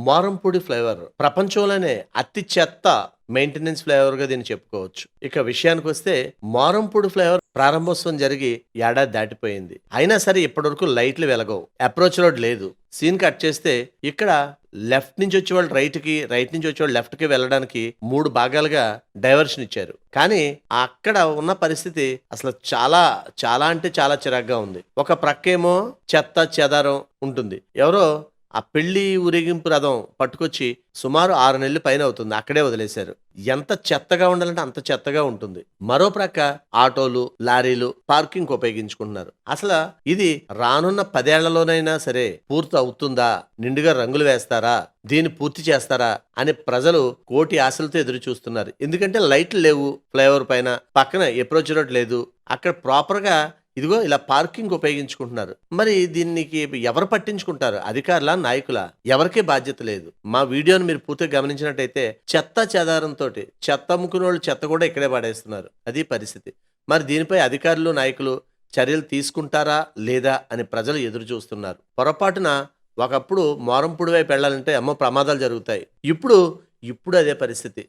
Morampudi flavour ప్రపంచంలోనే అతి చెత్త మెయింటెనెన్స్ ఫ్లేవర్ గా దీన్ని చెప్పుకోవచ్చు. ఇక విషయానికి వస్తే మోరంపూడి ఫ్లేవర్ ప్రారంభోత్సవం జరిగి ఏడాది దాటిపోయింది. అయినా సరే ఇప్పటివరకు లైట్లు వెలగవు, అప్రోచ్ రోడ్ లేదు. సీన్ కట్ చేస్తే ఇక్కడ లెఫ్ట్ నుంచి వచ్చే వాళ్ళు రైట్ కి, రైట్ నుంచి వచ్చే వాళ్ళు లెఫ్ట్ కి వెళ్ళడానికి 3 భాగాలుగా డైవర్షన్ ఇచ్చారు. కానీ అక్కడ ఉన్న పరిస్థితి అసలు చాలా చాలా అంటే చాలా చిరాగ్గా ఉంది. ఒక ప్రక్కేమో చెత్త చెదారం ఉంటుంది. ఎవరో ఆ పెళ్లి ఊరేగింపు రథం పట్టుకొచ్చి సుమారు 6 నెలలు పైన అవుతుంది, అక్కడే వదిలేశారు. ఎంత చెత్తగా ఉండాలంటే అంత చెత్తగా ఉంటుంది. మరో ప్రక్క ఆటోలు, లారీలు పార్కింగ్ ఉపయోగించుకుంటున్నారు. అసలు ఇది రానున్న 10 ఏళ్లలోనైనా సరే పూర్తి అవుతుందా, నిండుగా రంగులు వేస్తారా, దీన్ని పూర్తి చేస్తారా అని ప్రజలు కోటి ఆశలతో ఎదురు చూస్తున్నారు. ఎందుకంటే లైట్లు లేవు, ఫ్లైఓవర్ పైన పక్కన అప్రోచ్ రోడ్ లేదు. అక్కడ ప్రాపర్ గా ఇదిగో ఇలా పార్కింగ్ ఉపయోగించుకుంటున్నారు. మరి దీనికి ఎవరు పట్టించుకుంటారు? అధికారుల, నాయకుల? ఎవరికే బాధ్యత లేదు. మా వీడియోని మీరు పూర్తిగా గమనించినట్టయితే చెత్త చెదారంతో చెత్త అమ్ముకునే వాళ్ళు చెత్త కూడా ఇక్కడే పడేస్తున్నారు. అది పరిస్థితి. మరి దీనిపై అధికారులు, నాయకులు చర్యలు తీసుకుంటారా లేదా అని ప్రజలు ఎదురు చూస్తున్నారు. పొరపాటున ఒకప్పుడు మోరంపూడి వైపు వెళ్ళాలంటే అమ్మో ప్రమాదాలు జరుగుతాయి. ఇప్పుడు అదే పరిస్థితి.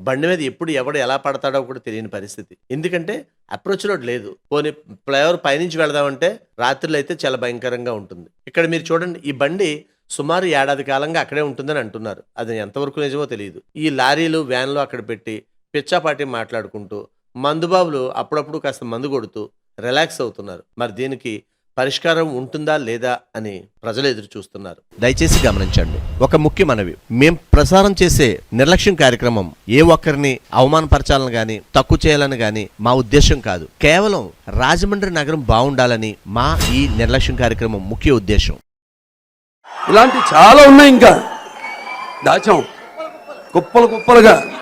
బండి మీద ఎప్పుడు ఎవడు ఎలా పడతాడో కూడా తెలియని పరిస్థితి. ఎందుకంటే అప్రోచ్ రోడ్ లేదు. పోనీ ఫ్లైఓవర్ పైనుంచి వెళదామంటే రాత్రులు అయితే చాలా భయంకరంగా ఉంటుంది. ఇక్కడ మీరు చూడండి, ఈ బండి సుమారు ఏడాది కాలంగా అక్కడే ఉంటుందని అంటున్నారు. అది ఎంతవరకు నిజమో తెలియదు. ఈ లారీలు, వ్యాన్లు అక్కడ పెట్టి పిచ్చాపాటి మాట్లాడుకుంటూ మందుబాబులు అప్పుడప్పుడు కాస్త మందు కొడుతూ రిలాక్స్ అవుతున్నారు. మరి దీనికి పరిష్కారం ఉంటుందా లేదా అని ప్రజలు ఎదురు చూస్తున్నారు. దయచేసి గమనించండి, ఒక ముఖ్య మనవి. మేం ప్రసారం చేసే నిర్లక్ష్యం కార్యక్రమం ఏ ఒక్కరిని అవమానపరచాలని గాని, తక్కువ చేయాలని గాని మా ఉద్దేశం కాదు. కేవలం రాజమండ్రి నగరం బాగుండాలని మా ఈ నిర్లక్ష్యం కార్యక్రమం ముఖ్య ఉద్దేశం. ఇలాంటి చాలా ఉన్నాయి, ఇంకా దాచాం కుప్పలుగా.